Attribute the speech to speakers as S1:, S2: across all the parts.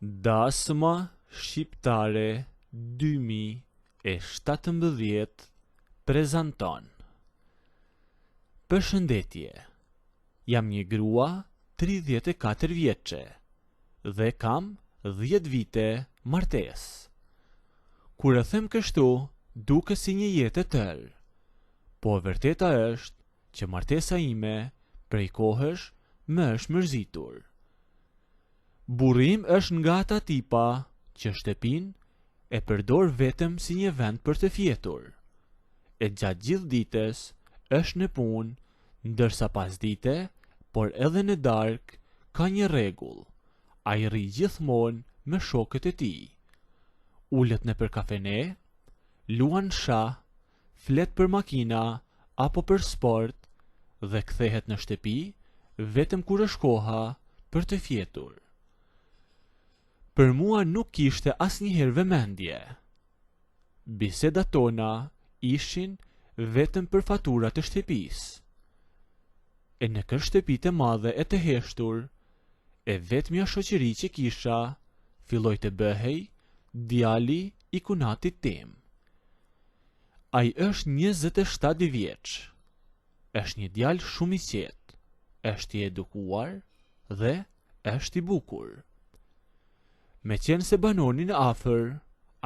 S1: Dasma Shqiptare 2017 prezanton. Përshëndetje, jam një grua 34 vjeçe dhe kam 10 vite martesë. Kur e them kështu, duke si një jetë e tërë, po e vërteta është që martesa ime prej kohësh më është mërzitur. Burrim është nga ata tipa që shtëpinë e përdor vetëm si një vend për të fjetur. E gjatë gjithë ditës është në punë, ndërsa pas dite, por edhe në darkë, ka një rregull. Ai rri gjithmonë me shokët e tij. Ulet nëpër kafene, luan shah, flet për makina apo për sport dhe kthehet në shtëpi vetëm kur është koha për të fjetur. Për mua nuk kishte asnjëherë vëmendje. Bisedat tona ishin vetëm për faturat e shtëpisë. E në kërë shtëpitë e madhe e të heshtur, e vetmja shoqëri që kisha, filloi të bëhej djali i kunatit tim. Ai është 27 vjeç. Është një djalë shumë i qetë, është i edukuar dhe është i bukur. Me qenë se banonin afër,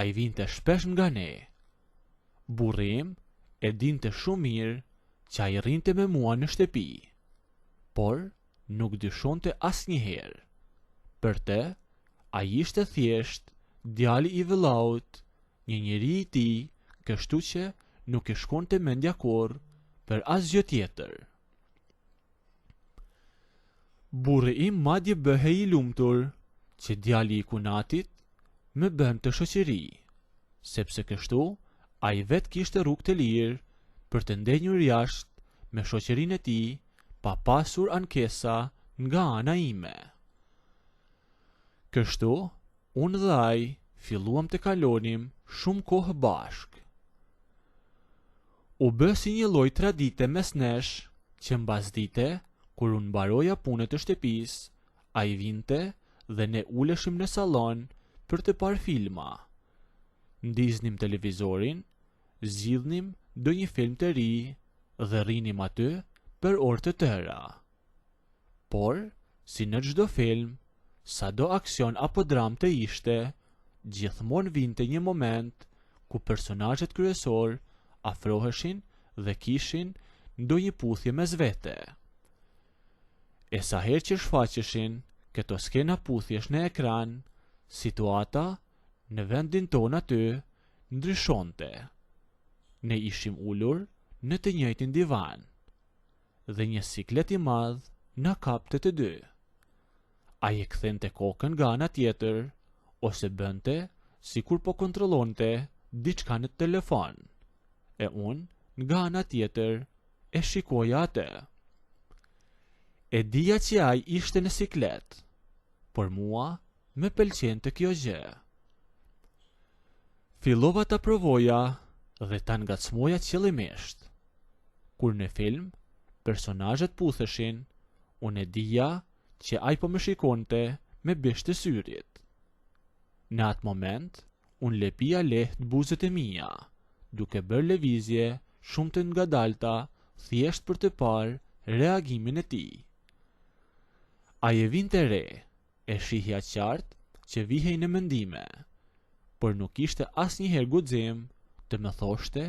S1: ai vinte shpesh nga ne. Burrim e dinte shumë mirë që ai rrinte me mua në shtëpi, por nuk dyshonte asnjëherë. Për të, ai ishte thjesht djali i vëllaut, një njeri i tij, kështu që nuk i shkonte mendja kurrë për asgjë tjetër. Burri im madje bëhej i lumtur që djali i kunatit më bën të shoqëri, sepse kështu ai vetë kishte rrugë të lirë për të ndenjur jashtë me shoqërinë e tij, pa pasur ankesa nga ana ime. Kështu, unë dhe ai filluam të kalonim shumë kohë bashkë. U bë si një lloj tradite mes nesh që mbasdite, kur unë mbaroja punët e shtëpisë, ai vinte dhe ne uleshim në sallon për të parë filma. Ndiznim televizorin, zgjidhnim ndonjë film të ri dhe rrinim aty për orë të tëra. Por, si në çdo film, sado aksion apo dramë të ishte, gjithmonë vinte një moment ku personazhet kryesor afroheshin dhe kishin ndonjë puthje mes vete. E sa herë që shfaqeshin këto skena puthjesh në ekran, situata në vendin ton aty ndryshonte. Ne ishim ulur në të njëjtin divan dhe një siklet i madh na kapte të dy. Ai e kthente kokën nga ana tjetër ose bënte sikur po kontrollonte diçka në telefon, e unë nga ana tjetër e shikoja atë. E dija që ai ishte në siklet, por mua me pëlqente kjo gjë. Fillova ta provoja dhe ta ngacmoja qëllimisht. Kur në film personazhet putheshin, unë e dija që ai po më shikonte me bisht të syrit. Në atë moment, unë lëpija lehtë buzët e mia, duke bërë lëvizje shumë të ngadalta, thjesht për të parë reagimin e tij. Ai e vinte re, e shihja qartë që vihej në mendime, por nuk ishte asnjëherë guxim të më thoshte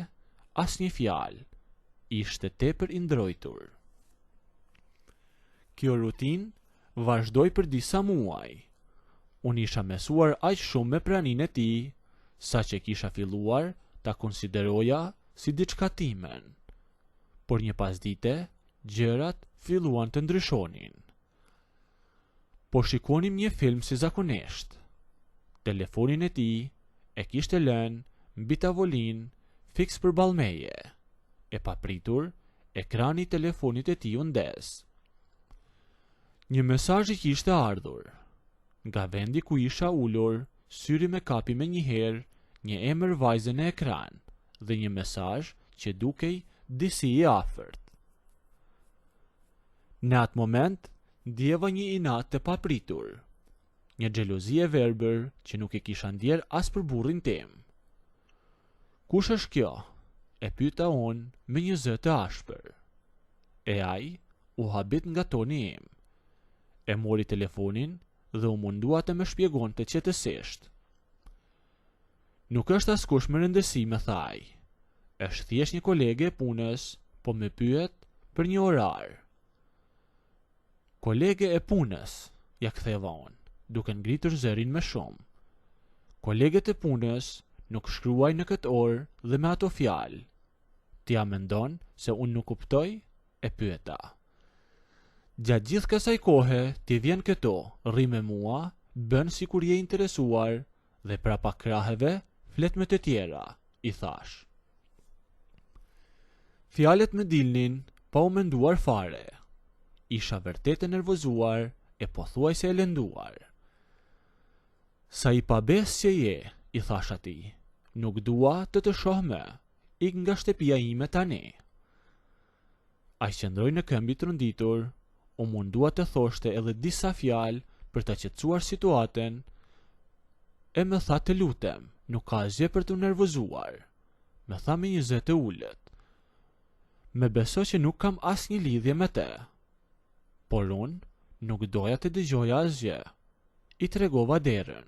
S1: asnjë fjalë. Ishte tepër i ndrojtur. Kjo rutinë vazhdoi për disa muaj. Unë isha mësuar aq shumë me praninë e tij, sa që kisha filluar ta konsideroja si diçka timen. Por një pasdite, gjërat filluan të ndryshonin. Po shikonim një film si zakonisht. Telefonin e tij e kishte lënë mbi tavolinë fiks përballë meje. E papritur, ekrani i telefonit e tij u ndes. Një mesazh i kishte ardhur. Nga vendi ku isha ulur, syri me kapi me njëherë një emër vajze në ekran dhe një mesazh që dukej disi i afërt. Në atë moment, ndjeva një inat të papritur. një xhelozi e verbër që nuk e kisha ndjer as për burrin tim. Kush është kjo? E pyeta unë me një zë të ashpër. E ai u habit nga toni im. E mori telefonin dhe u mundua të më shpjegonte qetësisht. Nuk është askush me rëndësi, më tha ai. Është thjesht një kolege e punës, po më pyet për një orar. Kolege e punës, ja ktheva unë, duke ngritur zërin me shumë. Kolegët e punës nuk shkruaj në këtë orë dhe me ato fjalë. Ti a mendon se unë nuk kuptoj? E pyeta. Gjatë gjithë kësaj kohe ti vjen këto, rri me mua, bën si kur je interesuar dhe prapa kraheve flet me të tjera, i thash. Fjalet me dilnin pa u menduar fare. Isha vërtet e nervozuar e pothuajse e lënduar. Sa i pabes që je, i thash atij, nuk dua të shoh më, ik nga shtëpia ime tani. Ai qëndroi në këmbë i trënditur, u mundua të thoshte edhe disa fjalë për të qetësuar situatën, e më tha të lutem, nuk ka asgjë për të nervozuar. Më tha me një zë të ulët. Me beso që nuk kam asnjë lidhje me te. Por unë nuk doja të dëgjoja asgjë. I tregova derën.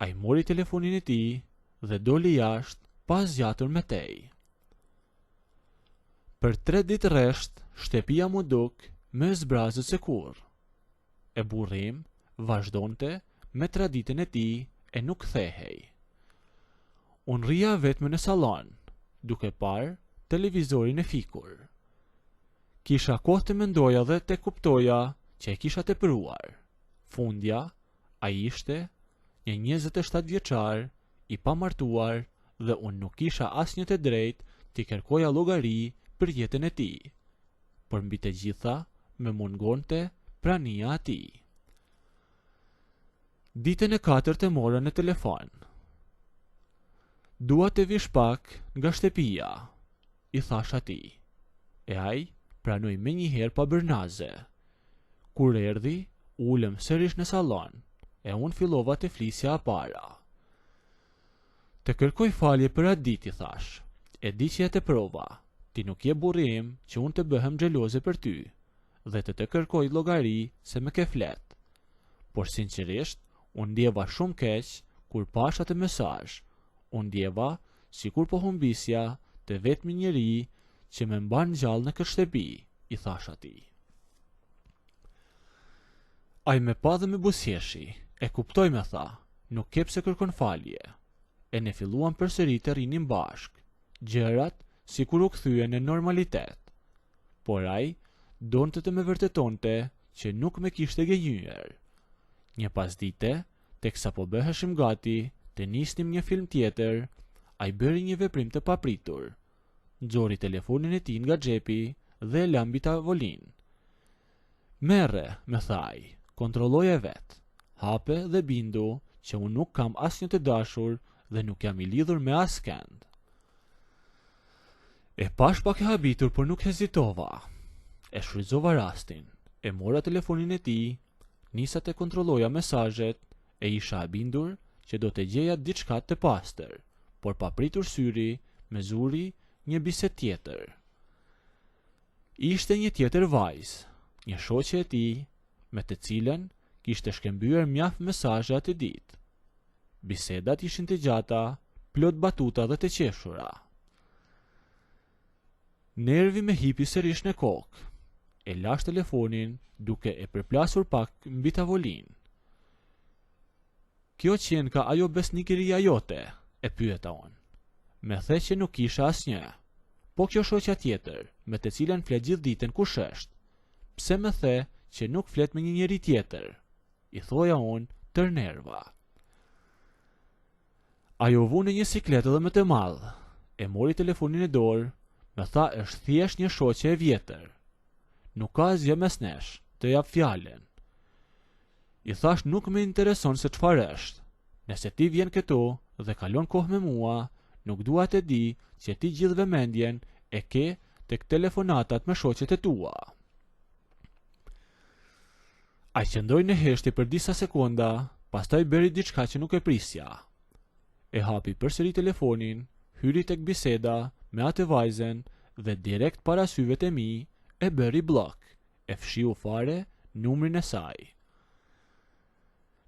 S1: Ai mori telefonin e tij dhe doli jashtë pa zgjatur me tej. Për 3 ditë rresht, shtëpia mu duk me zbrazët se kur. E burrim vazhdonte me traditën e tij e nuk kthehej. Unë rria vetëm në sallon, duke parë televizorin e fikur. Kisha kohë të mendoja dhe të kuptoja që e kisha tepruar. Fundja, ai ishte një 27 vjeçar, i pamartuar dhe unë nuk kisha asnjë të drejtë t'i kërkoja llogari për jetën e tij. Por mbi të gjitha, më mungonte prania e tij. Ditën e 4 e mora në telefon. Dua të vish pak nga shtëpia, i thash atij. E ai pranoi menjëherë pa bërnaze. Kur erdhi, ulëm sërish në sallon, e unë fillova të flisja para. Të kërkoj falje për atë ditë, i thash. E di që e të prova. Ti nuk je burri im që unë të bëhem xheloze për ty, dhe të kërkoj llogari se më ke flet. Por sinqerisht, unë ndjeva shumë keq kur pash atë mesazh. Unë ndjeva sikur po humbisja të vetmi njeri që më mban gjallë në këtë shtëpi, i thash atij. Ai më pa dhe më buzëqeshi, e kuptoj, më tha, nuk ke pse kërkon falje. E ne filluam përsëri të rrinim bashk, gjërat sikur u kthyen në normalitet. Por ai donte të më vërtetonte që nuk më kishte gënjyer. Një pasdite, teksa po bëheshim gati të nisnim një film tjetër, ai bëri një veprim të papritur. Nxori telefonin e tij nga xhepi dhe e la mbi tavolinë. Merre, më tha ai, kontrolloje vet. Hape dhe bindu që unë nuk kam asnjë të dashur dhe nuk jam i lidhur me askënd. E pash pak e habitur, por nuk hezitova. E shfrytëzova rastin, e mora telefonin e tij, nisa të kontrolloja mesazhet, e isha e bindur që do të gjeja diçka të pastër, por pa pritur syri, me zuri një bisedë tjetër. Ishte një tjetër vajzë, një shoqe e tij, me të cilën kishte shkëmbyer mjaft mesazhe atë ditë. Bisedat ishin të gjata, plot batuta dhe të qeshura. Nervi me hipi sërish në kokë. E lash telefonin duke e përplasur pak mbi tavolinë. Kjo qenë ka ajo besnikëria jote, e pyeta unë. Me the që nuk kisha asnjë. Po kjo shoqja tjetër, me të cilën flet gjithë ditën, kush është? Pse me the që nuk flet me një njeri tjetër? I thoja unë tër nerva. Ajo vu në një sikletë dhe më të madh, e mori telefonin e dorë, më tha është thjesht një shoqe e vjetër. Nuk ka asgjë mes nesh, të jap fjalën. I thash nuk më intereson se çfarë është. Nëse ti vjen këtu dhe kalon kohë me mua, nuk dua të di që ti gjithë vëmendjen e ke tek telefonatat me shoqet e tua. Ai qëndroi në heshtje për disa sekonda, pastaj bëri diçka që nuk e prisja. E hapi përsëri telefonin, hyri tek biseda me atë vajzen dhe direkt para syve të mi e bëri blok, e fshiu fare numrin e saj.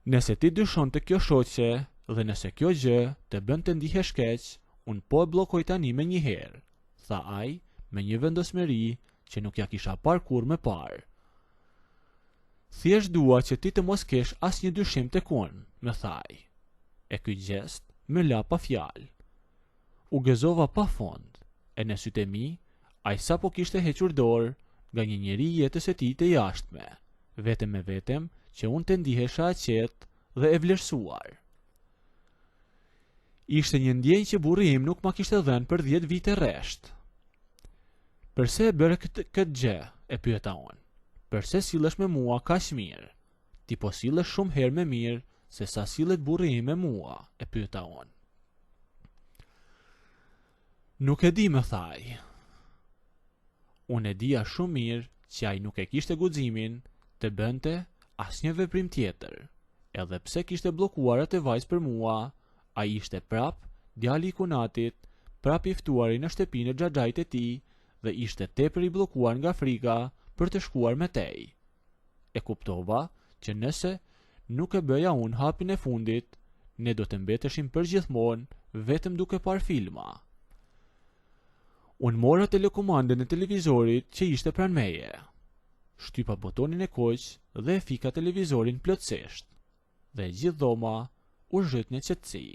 S1: Nëse ti dyshon të kjo shoqe dhe nëse kjo gjë të bën të ndihesh keq, unë po e bllokoj tani me një herë, tha ai me një vendosmëri që nuk ja kisha parë kur më parë. Thjesht dua që ti të mos kesh asnjë dyshim tek unë, më thaj. E ky gjest më la pa fjalë. U gëzova pa fond, e në sytë e mi, ai sapo kishte hequr dorë nga një njeri jetës e tij të jashtme, vetëm me vetëm që unë të ndihesha aqet dhe e vlerësuar. Ishte një ndjenjë që burri im nuk ma kishte dhënë për 10 vite rresht. Përse e bëre këtë gjë, e pyeta unë. Përse sillesh me mua kaq mirë? Ti po sillesh shumë herë më mirë se sa sillet burri im me mua, e pyeta unë. Nuk e di, më thaj. Unë e dija shumë mirë që ai nuk e kishte guximin të bënte asnjë veprim tjetër. Edhe pse kishte bllokuar atë vajzë për mua, ai ishte prap djali i kunatit, prap i ftuari në shtëpinë e xhaxhait e tij dhe ishte tepër i bllokuar nga frika për të shkuar me tej. E kuptova që nëse nuk e bëja unë hapin e fundit, ne do të mbeteshim përgjithmonë vetëm duke parë filma. Unë mora telekomandën e televizorit që ishte pranë meje. Shtypa botonin e koq dhe e fika televizorin plotësisht. Dhe gjithë dhoma u zhyt në qetësi.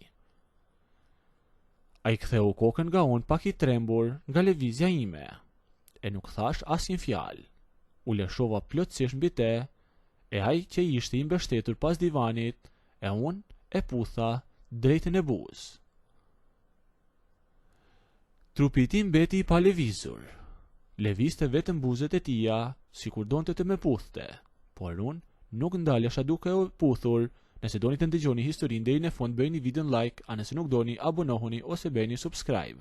S1: Ai ktheu kokën nga unë pak i trembur nga lëvizja ime, e nuk thash asnjë fjalë. U lëshova plotësisht mbi te, e ai që ishte i mbështetur pas divanit, e unë e putha drejtën e buzë. Trupi i tij mbeti i palëvizur. Lëvizte vetëm buzët e tija, sikur donte të më puthte, por unë nuk ndalesha duke u puthur. Nëse doni të ndëgjoni historinë deri në fund, bëjeni videon like, a nëse nuk doni abonohuni ose bëjeni subscribe.